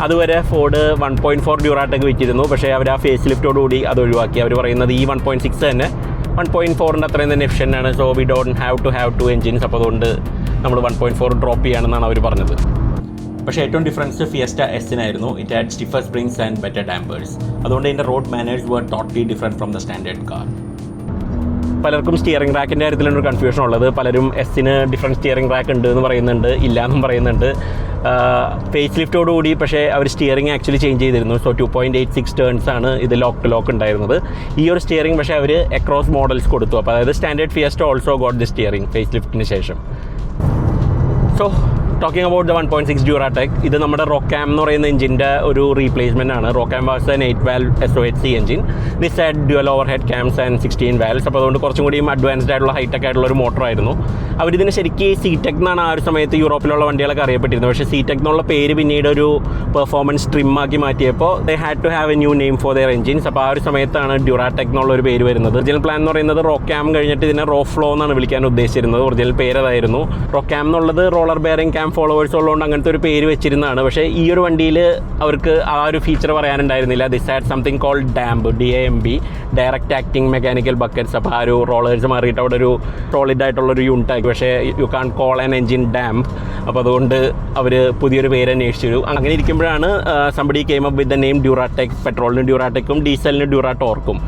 അതുവരെ ഫോർഡ് 1.4 ഡ്യൂറാട്ടൊക്കെ വെച്ചിരുന്നു. പക്ഷേ അവർ ആ ഫേസ് ലിഫ്റ്റോടുകൂടി അത് ഒഴിവാക്കി. അവർ പറയുന്നത് ഈ 1.6 തന്നെ 1.4ൻ്റെ അത്രയും തന്നെ എഫിഷ്യൻ്റ് ആണ്. So we don't have to engines. അപ്പോൾ അതുകൊണ്ട് നമ്മൾ 1.4 ഡ്രോപ്പ് ചെയ്യുകയാണെന്നാണ് അവർ പറഞ്ഞത്. പക്ഷേ ഏറ്റവും ഡിഫറൻസ് ഫിയസ്റ്റ എസിനായിരുന്നു. It had stiffer springs and better dampers. അതുകൊണ്ട് ഇതിൻ്റെ road manners were totally different from the standard car. പലർക്കും സ്റ്റിയറിംഗ് റാക്കിൻ്റെ കാര്യത്തിലൊരു കൺഫ്യൂഷൻ ഉള്ളത്. പലരും എസിന് ഡിഫറെൻറ്റ് സ്റ്റിയറിംഗ് റാക്ക് ഉണ്ട് എന്ന് പറയുന്നുണ്ട്, ഇല്ല എന്നും പറയുന്നുണ്ട്. ഫേസ് ലിഫ്റ്റോടുകൂടി പക്ഷേ അവർ സ്റ്റിയറിംഗ് ആക്ച്വലി ചേഞ്ച് ചെയ്തിരുന്നു. സോ 2.86 ടേൺസ് ആണ് ഇത് ലോക്ക് ടു ലോക്ക് ഉണ്ടായിരുന്നത്. ഈ ഒരു സ്റ്റിയറിംഗ് പക്ഷേ അവർ അക്രോസ് മോഡൽസ് കൊടുത്തു. അപ്പോൾ അതായത് standard Fiesta also got the steering face ലിഫ്റ്റിന് ശേഷം. So talking about the 1.6 Duratec, ഇത് നമ്മുടെ റോക്കാം എന്ന് പറയുന്ന എഞ്ചിൻ്റെ ഒരു റീപ്ലേസ്മെൻ്റ് ആണ്. Rocam was an 8 valve SOHC engine. This had dual overhead cams and 16 valves. അപ്പോൾ അതുകൊണ്ട് കുറച്ചും കൂടിയും അഡ്വാൻസ്ഡ് ആയിട്ടുള്ള ഹൈടെക് ആയിട്ടുള്ള ഒരു മോട്ടറായിരുന്നു. അവരിതിന് ശരിക്കും സീടെക് എന്നാണ് ആ ഒരു സമയത്ത് യൂറോപ്പിലുള്ള വണ്ടികളൊക്കെ അറിയപ്പെട്ടിരുന്നത്. പക്ഷേ സീടെക് എന്നുള്ള പേര് പിന്നീട് ഒരു പെർഫോമൻസ് ട്രിം ആക്കി മാറ്റിയപ്പോൾ they had to have a new name for their engines. അപ്പോൾ ആ ഒരു സമയത്താണ് ഡ്യൂറാടെക് എന്നുള്ള ഒരു പേര് വരുന്നത്. ഒറിജിനൽ പ്ലാൻ എന്ന് പറയുന്നത് റോക്കാം കഴിഞ്ഞിട്ട് ഇതിനെ റോഫ്ലോ എന്നാണ് വിളിക്കാൻ ഉദ്ദേശിച്ചിരുന്നത്. ഒറിജിനൽ പേര് അതായിരുന്നു. റോക്കാം എന്നുള്ളത് റോളർ ബെയറിംഗ് ക്യാം ഫോളോവേഴ്സ് ഉള്ളതുകൊണ്ട് അങ്ങനത്തെ ഒരു പേര് വെച്ചിരുന്നതാണ്. പക്ഷേ ഈ ഒരു വണ്ടിയിൽ അവർക്ക് ആ ഒരു ഫീച്ചർ പറയാനുണ്ടായിരുന്നില്ല. This had something called DAMB, DAMB, direct acting mechanical buckets. അപ്പോൾ ആ ഒരു റോളേഴ്സ് മാറിയിട്ട് അവിടെ ഒരു സോളിഡ് ആയിട്ടുള്ളൊരു യൂണിറ്റ് ആക്കി. പക്ഷേ you can't call an engine DAMB. അപ്പോൾ അതുകൊണ്ട് അവർ പുതിയൊരു പേര് അന്വേഷിച്ചു. അങ്ങനെ ഇരിക്കുമ്പോഴാണ് somebody came up with the name Duratec. പെട്രോളിന് ഡ്യൂറാടെക്കും ഡീസലിന് ഡ്യൂറാടോർക്കും.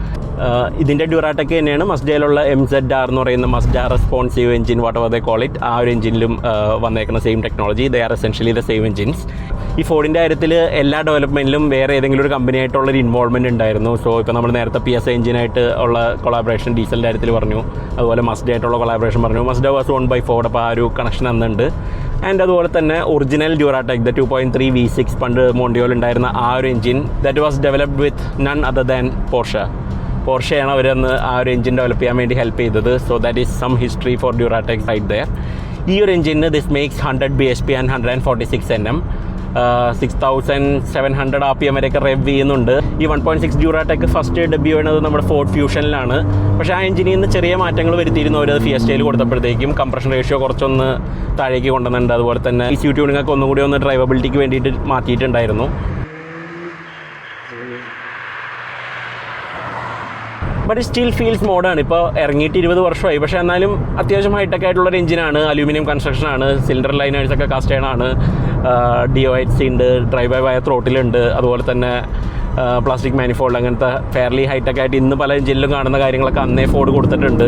ഇതിൻ്റെ ഡ്യൂറാടെക് തന്നെയാണ് മസ്ഡയിലുള്ള MZR എന്ന് പറയുന്ന Mazda responsive engine, what ever they call it. ആ ഒരു എഞ്ചിനിലും വന്നേക്കുന്ന same technology. They are essentially the same engines. ഈ ഫോർഡിൻ്റെ കാര്യത്തിൽ എല്ലാ ഡെവലപ്മെൻറ്റിലും വേറെ ഏതെങ്കിലും ഒരു കമ്പനി ആയിട്ടുള്ളൊരു ഇൻവോൾവ്മെൻറ്റ് ഉണ്ടായിരുന്നു. സോ ഇപ്പോൾ നമ്മൾ നേരത്തെ PSA എഞ്ചിനായിട്ട് ഉള്ള കൊളാബറേഷൻ ഡീസലിൻ്റെ കാര്യത്തിൽ പറഞ്ഞു. അതുപോലെ മസ്ഡ ആയിട്ടുള്ള കൊളാബറേഷൻ പറഞ്ഞു. Mazda was own by Ford. അപ്പോൾ ആ ഒരു കണക്ഷൻ അന്നുണ്ട്. ആൻഡ് അതുപോലെ തന്നെ ഒറിജിനൽ ഡ്യൂറാടെക്, ദ 2.3 V6 പണ്ട് മോണ്ടിയോയിൽ ഉണ്ടായിരുന്ന ആ ഒരു engine, that was developed with none other than പോർഷയാണ് അവരന്ന് ആ ഒരു എഞ്ചിൻ ഡെവലപ്പ് ചെയ്യാൻ വേണ്ടി ഹെൽപ്പ് ചെയ്തത്. So that is some history for Duratec right there. ഈ ഒരു എഞ്ചിന് this makes 100 bhp and 146 Nm, 6700 RPM വരെയൊക്കെ റെവ് ചെയ്യുന്നുണ്ട്. ഈ 1.6 ഡ്യൂറാടെക് ഫസ്റ്റ് ഡെബ്യൂ ചെയ്യുന്നത് നമ്മുടെ ഫോർഡ് ഫ്യൂഷനിലാണ്. പക്ഷേ ആ എഞ്ചിനിൽ നിന്ന് ചെറിയ മാറ്റങ്ങൾ വരുത്തിയിരുന്നു അവർ ഫിയസ്റ്റയിൽ കൊടുത്തപ്പോഴത്തേക്കും. കംപ്രഷൻ റേഷ്യോ കുറച്ചൊന്ന് താഴേക്ക് കൊണ്ടുവന്നിട്ടുണ്ട്. അതുപോലെ തന്നെ ഈ ECU ട്യൂണിങ്ങൊക്കെ ഒന്നും കൂടി ഒന്ന് ഡ്രൈവബിലിറ്റിക്ക് വേണ്ടിയിട്ട് മാറ്റിയിട്ടുണ്ടായിരുന്നു. But still feels modern. ഇപ്പോൾ ഇറങ്ങിയിട്ട് 20 വർഷമായി. പക്ഷേ എന്നാലും അത്യാവശ്യം ഹൈടെക് ആയിട്ടുള്ളൊരു എഞ്ചിനാണ്. അലൂമിനിയം കൺസ്ട്രക്ഷനാണ്. സിലിണ്ടർ ലൈനേഴ്സൊക്കെ കാസ്റ്റ് ആണ്. DOHC ഉണ്ട്, ഡ്രൈവ് ബൈ വയർ ത്രോട്ടിലുണ്ട്. അതുപോലെ തന്നെ പ്ലാസ്റ്റിക് മാനിഫോൾഡ്, അങ്ങനത്തെ ഫെയർലി ഹൈടെക് ആയിട്ട് ഇന്ന് പല എഞ്ചിനിലും കാണുന്ന കാര്യങ്ങളൊക്കെ അന്നേ ഫോർഡ് കൊടുത്തിട്ടുണ്ട്.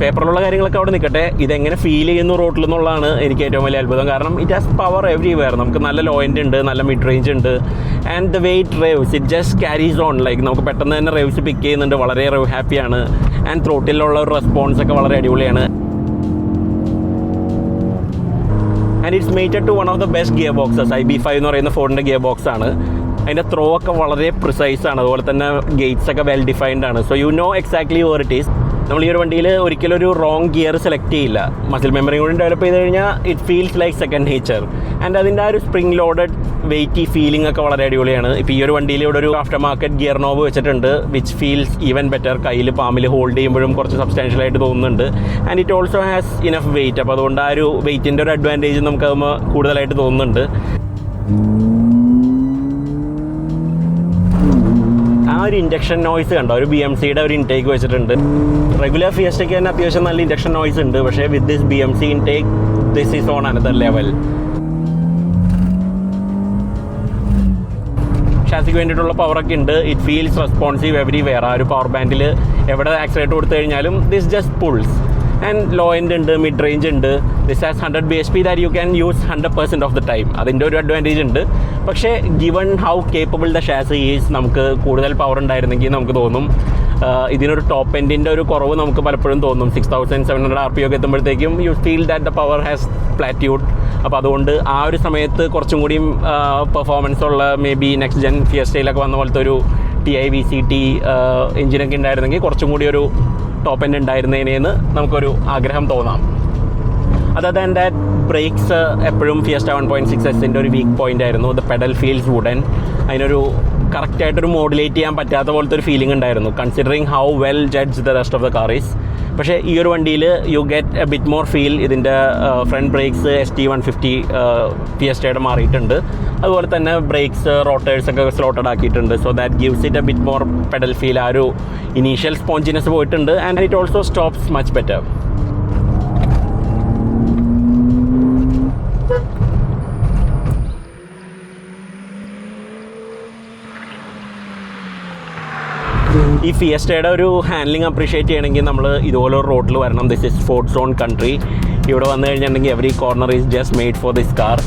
പേപ്പറിലുള്ള കാര്യങ്ങളൊക്കെ അവിടെ നിൽക്കട്ടെ, ഇതെങ്ങനെ ഫീൽ ചെയ്യുന്നു റോട്ടിൽ എന്നുള്ളതാണ് എനിക്ക് ഏറ്റവും വലിയ അത്ഭുതം. കാരണം ഇറ്റ് ഹാസ് പവർ എവ്രിവെയർ. നമുക്ക് നല്ല ലോ എൻഡ് ഉണ്ട്, നല്ല മിഡ് റേഞ്ച് ഉണ്ട്. And the way it revs, it just carries on. Like നമുക്ക് പെട്ടെന്ന് തന്നെ റേവ്സ് പിക്ക് ചെയ്യുന്നുണ്ട്. വളരെ റേവ് ഹാപ്പിയാണ്. ആൻഡ് ത്രോട്ടിലുള്ള ഒരു റെസ്പോൺസ് ഒക്കെ വളരെ അടിപൊളിയാണ്. And it's mated to one of the best gear boxes. IB5 എന്ന് പറയുന്ന ഫോർഡിൻ്റെ ഗിയർ ബോക്സ് ആണ്. അതിൻ്റെ ത്രോ ഒക്കെ വളരെ പ്രിസൈസ് ആണ്. അതുപോലെ തന്നെ ഗേറ്റ്സ് ഒക്കെ വെൽ ഡിഫൈൻഡ് ആണ്. So you know exactly where it is. നമ്മൾ ഈ ഒരു വണ്ടിയിൽ ഒരിക്കലും ഒരു റോങ് ഗിയർ സെലക്ട് ചെയ്യില്ല. മസിൽ മെമ്മറി കൂടി ഡെവലപ്പ് ചെയ്ത് കഴിഞ്ഞാൽ it feels like second nature. And അതിൻ്റെ ആ ഒരു സ്പ്രിംഗ് ലോഡഡ് വെയിറ്റി ഫീലിംഗ് ഒക്കെ വളരെ അടിപൊളിയാണ്. ഇപ്പോൾ ഈ ഒരു വണ്ടിയിൽ ഇവിടെ ഒരു ആഫ്റ്റർ മാർക്കറ്റ് ഗിയർ നോബ് വെച്ചിട്ടുണ്ട്, വിച്ച് ഫീൽസ് ഈവൻ ബെറ്റർ. കയ്യിൽ പാമ്പിൽ ഹോൾഡ് ചെയ്യുമ്പോഴും കുറച്ച് സബ്സ്റ്റാൻഷ്യൽ ആയിട്ട് തോന്നുന്നുണ്ട്. And it also has enough weight. അപ്പോൾ അതുകൊണ്ട് ആ ഒരു വെയിറ്റിൻ്റെ ഒരു അഡ്വാൻറ്റേജ് നമുക്ക് കൂടുതലായിട്ട് തോന്നുന്നുണ്ട്. ആ ഒരു ഇൻഡക്ഷൻ നോയ്സ് കണ്ടോ, ഒരു BMCയുടെ ഒരു ഇൻടേക്ക് വെച്ചിട്ടുണ്ട്. റെഗുലർ ഫിയസ്റ്റയ്ക്ക് തന്നെ അത്യാവശ്യം നല്ല ഇൻഡക്ഷൻ നോയ്സ് ഉണ്ട്. പക്ഷേ with this BMC intake, this is on another level. ഷാസിക്ക് വേണ്ടിയിട്ടുള്ള പവറൊക്കെ ഉണ്ട്. It feels responsive everywhere. ആ ഒരു പവർ ബാൻഡിൽ എവിടെ ആക്സിലേറ്റ് കൊടുത്തു കഴിഞ്ഞാലും this just pulls. And low end ഉണ്ട്, മിഡ് റേഞ്ച് ഉണ്ട്. This has 100 bhp that you can use 100% of the time. അതിൻ്റെ ഒരു അഡ്വാൻറ്റേജ് ഉണ്ട്. പക്ഷേ given how capable the chassis is, നമുക്ക് കൂടുതൽ പവർ ഉണ്ടായിരുന്നെങ്കിൽ നമുക്ക് തോന്നും. ഇതിനൊരു ടോപ്പ് എൻഡിൻ്റെ ഒരു കുറവ് നമുക്ക് പലപ്പോഴും തോന്നും. 6700 RPM ഒക്കെ എത്തുമ്പോഴത്തേക്കും you feel that the power has plateaued. അപ്പോൾ അതുകൊണ്ട് ആ ഒരു സമയത്ത് കുറച്ചും കൂടിയും പെർഫോമൻസ് ഉള്ള മേ ബി നെക്സ്റ്റ് ജെൻ ഫിയസ്റ്റയിലൊക്കെ വന്ന പോലത്തെ ഒരു TI VCT എഞ്ചിനൊക്കെ ഉണ്ടായിരുന്നെങ്കിൽ കുറച്ചും കൂടി ഒരു ടോപ്പ് എൻഡ് ഉണ്ടായിരുന്നതിനേന്ന് നമുക്കൊരു ആഗ്രഹം തോന്നാം. അതർ ദാൻ ദാറ്റ് ബ്രേക്സ് എപ്പോഴും ഫിയസ്റ്റ 1.6S ഒരു വീക്ക് പോയിൻ്റ് ആയിരുന്നു. The pedal feels wooden. അതിനൊരു കറക്റ്റായിട്ടൊരു മോഡുലേറ്റ് ചെയ്യാൻ പറ്റാത്ത പോലത്തെ ഒരു ഫീലിംഗ് ഉണ്ടായിരുന്നു, considering how well judge the rest of the car is. പക്ഷേ ഈ ഒരു വണ്ടിയിൽ you get a bit more feel. ഇതിൻ്റെ ഫ്രണ്ട് ബ്രേക്സ് ST150 ഫിയസ്റ്റയുടെ മാറിയിട്ടുണ്ട്. അതുപോലെ തന്നെ ബ്രേക്സ് റോട്ടേഴ്സൊക്കെ സ്ലോട്ടഡ് ആക്കിയിട്ടുണ്ട്. So that gives it a bit more pedal feel. ആ ഒരു ഇനീഷ്യൽ സ്പോഞ്ചിനെസ് പോയിട്ടുണ്ട്. And it also stops much better. ഈ ഫിയസ്റ്റയുടെ ഒരു ഹാൻഡ്ലിംഗ് അപ്രീഷിയേറ്റ് ചെയ്യണമെങ്കിൽ നമ്മൾ ഇതുപോലെ റോഡിൽ വരണം. This is Ford zone country. ഇവിടെ വന്നു കഴിഞ്ഞിട്ടുണ്ടെങ്കിൽ every corner is just made for this car.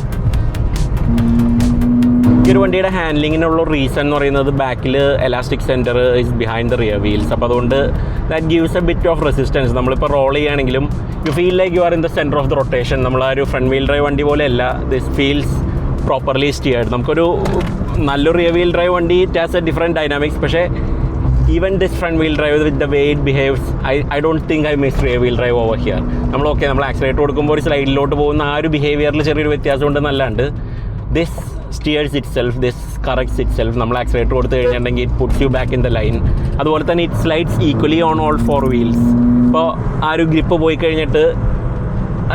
ഈ ഒരു വണ്ടിയുടെ ഹാൻഡ്ലിങ്ങിനുള്ള റീസൺ എന്ന് പറയുന്നത് ബാക്കിൽ elastic centre is behind the rear wheels. അപ്പോൾ അതുകൊണ്ട് that gives A bit of resistance. നമ്മളിപ്പോൾ റോൾ ചെയ്യുകയാണെങ്കിലും you feel like you are in the centre of the rotation. നമ്മൾ ആ ഒരു ഫ്രണ്ട് വീൽ ഡ്രൈവ് വണ്ടി പോലെയല്ല, ദിസ് ഫീൽസ് പ്രോപ്പർലി സ്റ്റിയർഡ്. നമുക്കൊരു നല്ലൊരു റിയർ വീൽ ഡ്രൈവ് വണ്ടി it has a different dynamics. പക്ഷേ even this front wheel drive with the way it behaves, I don't think I miss rear wheel drive over here. നമ്മൾ accelerator കൊടുക്കുമ്പോൾ ഒരു സ്ലൈഡിലോട്ട് പോകുന്ന ആ ഒരു ബിഹേവിയറിൽ ചെറിയൊരു വ്യത്യാസം ഉണ്ടെന്നല്ലാണ്ട് this steers itself, this corrects itself. നമ്മൾ ആക്സിലേറ്റർ കൊടുത്ത് കഴിഞ്ഞിട്ടുണ്ടെങ്കിൽ it puts you back in the line. അതുപോലെ തന്നെ it slides equally on all 4 wheels. ഇപ്പോൾ ആ ഒരു ഗ്രിപ്പ് പോയി കഴിഞ്ഞിട്ട്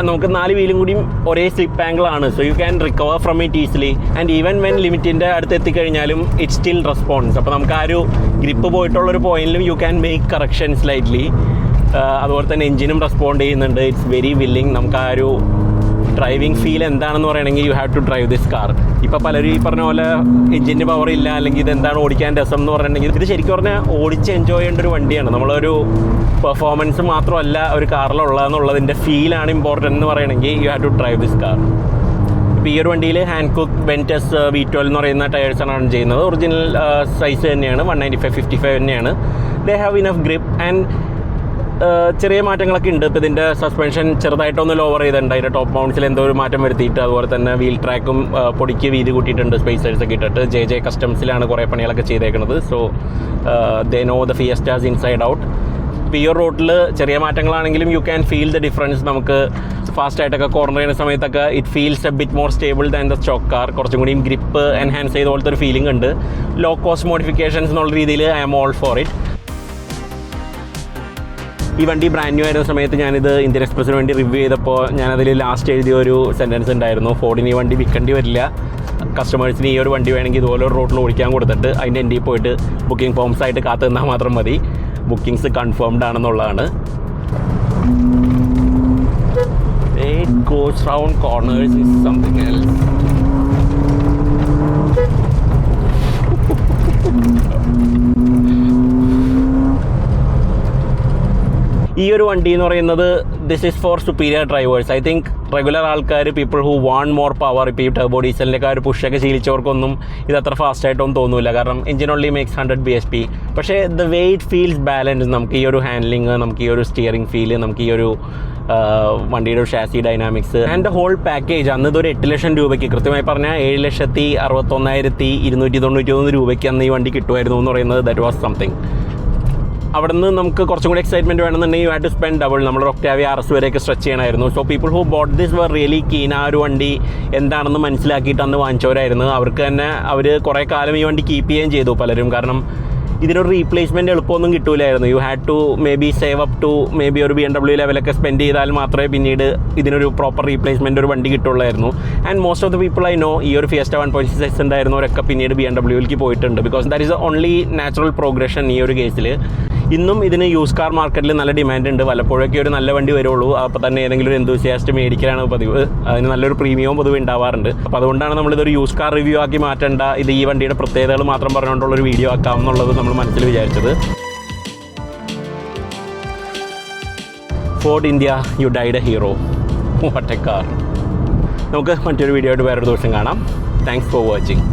നമുക്ക് 4 വീലും കൂടിയും ഒരേ സ്ലിപ്പ് ആംഗിളാണ്. So you can recover from it easily. And even when ലിമിറ്റിൻ്റെ അടുത്ത് എത്തിക്കഴിഞ്ഞാലും ഇറ്റ് സ്റ്റിൽ റെസ്പോൺസ്. അപ്പോൾ നമുക്ക് ആ ഒരു ഗ്രിപ്പ് പോയിട്ടുള്ളൊരു പോയിന്റിലും you can make correction slightly. അതുപോലെ തന്നെ എഞ്ചിനും റെസ്പോണ്ട് ചെയ്യുന്നുണ്ട്. It's very willing. നമുക്ക് ആ ഒരു ഡ്രൈവിംഗ് ഫീൽ എന്താണെന്ന് പറയണമെങ്കിൽ you have to drive this car. ഇപ്പോൾ പലരും ഈ പറഞ്ഞ പോലെ എഞ്ചിൻ്റെ പവർ ഇല്ല, അല്ലെങ്കിൽ ഇതെന്താണ് ഓടിക്കാൻ രസം എന്ന് പറഞ്ഞിട്ടുണ്ടെങ്കിൽ ഇത് ശരിക്കും പറഞ്ഞാൽ ഓടിച്ച് എൻജോയ് ചെയ്യേണ്ട ഒരു വണ്ടിയാണ്. നമ്മളൊരു പെർഫോമൻസ് മാത്രമല്ല ഒരു കാറിലുള്ളതെന്നുള്ളതിൻ്റെ ഫീലാണ് ഇമ്പോർട്ടൻ്റ് എന്ന് പറയണമെങ്കിൽ you have to drive this car. ഇപ്പോൾ ഈ ഒരു വണ്ടിയിൽ ഹാൻഡ്കുക്ക് വെൻറ്റസ് V12 എന്ന് പറയുന്ന ടയേഴ്സാണ് റൺ ചെയ്യുന്നത്. ഒറിജിനൽ സൈസ് തന്നെയാണ്, 195/55 തന്നെയാണ്. They have enough grip and ചെറിയ മാറ്റങ്ങളൊക്കെ ഉണ്ട്. ഇപ്പോൾ ഇതിൻ്റെ സസ്പെൻഷൻ ചെറുതായിട്ടൊന്ന് ലോവർ ചെയ്തിട്ടുണ്ട്. അതിൻ്റെ ടോപ്പ് മൗണ്ട്സിൽ എന്തോ ഒരു മാറ്റം വരുത്തിയിട്ട്, അതുപോലെ തന്നെ വീൽ ട്രാക്കും പൊടിക്ക് വീതി കൂട്ടിയിട്ടുണ്ട്, സ്പേസേഴ്സൊക്കെ ഇട്ടിട്ട്. JJ കസ്റ്റംസിലാണ് കുറേ പണികളൊക്കെ ചെയ്തേക്കുന്നത്. So they know the Fiestas inside out. ഇപ്പോൾ ഈ ഒരു റോഡിൽ ചെറിയ മാറ്റങ്ങളാണെങ്കിലും you can feel the difference. നമുക്ക് ഫാസ്റ്റായിട്ടൊക്കെ കോർണർ ചെയ്യുന്ന സമയത്തൊക്കെ it feels a bit more stable than the stock car. കുറച്ചും കൂടിയും ഗ്രിപ്പ് എൻഹാൻസ് ചെയ്ത പോലത്തെ ഒരു ഫീലിംഗ് ഉണ്ട്. ലോ കോസ്റ്റ് മോഡിഫിക്കേഷൻസ് എന്നുള്ള രീതിയിൽ I am all for it. ഈ വണ്ടി ബ്രാൻഡ് ന്യൂ ആയിരുന്ന സമയത്ത് ഞാനിത് ഇന്ത്യൻ എക്സ്പ്രസ്സിന് വേണ്ടി റിവ്യൂ ചെയ്തപ്പോൾ ഞാനതിൽ ലാസ്റ്റ് എഴുതിയ ഒരു സെൻറ്റൻസ് ഉണ്ടായിരുന്നു, ഫോർഡിന് ഈ വണ്ടി വിൽക്കേണ്ടി വരില്ല, കസ്റ്റമേഴ്സിന് ഈ ഒരു വണ്ടി വേണമെങ്കിൽ ഇതുപോലെ ഒരു റോഡിൽ ഓടിക്കാൻ കൊടുത്തിട്ട് അതിൻ്റെ എൻഡിൽ പോയിട്ട് ബുക്കിംഗ് ഫോംസ് ആയിട്ട് കാത്തു നിന്നാൽ മാത്രം മതി, ബുക്കിംഗ്സ് കൺഫേംഡ് ആണെന്നുള്ളതാണ്. It goes round corners is something else. ഈ ഒരു വണ്ടി എന്ന് പറയുന്നത് this is for superior drivers. I think regular ആൾക്കാർ, people who want more power, ഇപ്പോൾ ഈ ടർബോ ഡീസലിൻ്റെ ആ ഒരു പുഷൊക്കെ ശീലിച്ചവർക്കൊന്നും ഇത് അത്ര ഫാസ്റ്റായിട്ടൊന്നും തോന്നില്ല. കാരണം എഞ്ചിൻ ഓൺലി മേക്സ് 100 bhp. പക്ഷേ the way it feels balance, നമുക്ക് ഈ ഒരു ഹാൻഡ്ലിങ്, നമുക്ക് ഈ ഒരു സ്റ്റിയറിംഗ് ഫീല്, നമുക്ക് ഈ ഒരു വണ്ടിയുടെ ഒരു chassis dynamics and the whole package. അന്ന് ഇതൊരു 8 ലക്ഷം രൂപയ്ക്ക്, കൃത്യമായി പറഞ്ഞാൽ 7,61,291 രൂപയ്ക്ക് അന്ന് ഈ വണ്ടി കിട്ടുമായിരുന്നു എന്ന് പറയുന്നത് ദാറ്റ് വാസ് സംതിങ്. അവിടെ നിന്ന് നമുക്ക് കുറച്ചും കൂടി എക്സൈറ്റ്മെൻറ്റ് വേണമെന്നുണ്ടെങ്കിൽ you have to spend double. നമ്മൾ ഒക്ടാവിയ RS വരെയൊക്കെ സ്ട്രെച്ച് ചെയ്യണമായിരുന്നു. So people who bought this were really keen. ആ ഒരു വണ്ടി എന്താണെന്ന് മനസ്സിലാക്കിയിട്ട് അന്ന് വാങ്ങിച്ചവരായിരുന്നു. അവർക്ക് തന്നെ അവർ കുറേ കാലം ഈ വണ്ടി കീപ്പ് ചെയ്യുകയും ചെയ്തു പലരും. കാരണം ഇതിനൊരു റീപ്ലേസ്മെൻറ്റ് എളുപ്പമൊന്നും കിട്ടില്ലായിരുന്നു. You had to maybe save up to maybe ഒരു BMW ലെവലൊക്കെ സ്പെൻഡ് ചെയ്താൽ മാത്രമേ പിന്നീട് ഇതിനൊരു പ്രോപ്പർ റീപ്ലേസ്മെൻറ്റ് ഒരു വണ്ടി കിട്ടുള്ളായിരുന്നു. And most of the people I know ഈ ഒരു ഫിയസ്റ്റ 1.6 ഉണ്ടായിരുന്നവരൊക്കെ പിന്നീട് BMW പോയിട്ടുണ്ട്. Because that is the only natural progression ഈ ഒരു കേസിൽ. ഇന്നും ഇതിന് യൂസ് കാർ മാർക്കറ്റിൽ നല്ല ഡിമാൻഡ് ഉണ്ട്. വല്ലപ്പോഴൊക്കെ ഒരു നല്ല വണ്ടി വരുള്ളൂ, അപ്പോൾ തന്നെ ഏതെങ്കിലും ഒരു എന്തൂസിയാസ്റ്റ് മേടിക്കലാണ് പതിവ്. അതിന് നല്ലൊരു പ്രീമിയവും പൊതുവെ ഉണ്ടാവാറുണ്ട്. അപ്പോൾ അതുകൊണ്ടാണ് നമ്മളിതൊരു യൂസ് കാർ റിവ്യൂ ആക്കി മാറ്റേണ്ട, ഇത് ഈ വണ്ടിയുടെ പ്രത്യേകതകൾ മാത്രം പറഞ്ഞുകൊണ്ടുള്ളൊരു വീഡിയോ ആക്കാം എന്നുള്ളത് നമ്മൾ മനസ്സിൽ വിചാരിച്ചത്. Ford India, you died a hero. What a car. നമുക്ക് മറ്റൊരു വീഡിയോ ആയിട്ട് വേറൊരു ദിവസം കാണാം. Thanks for watching.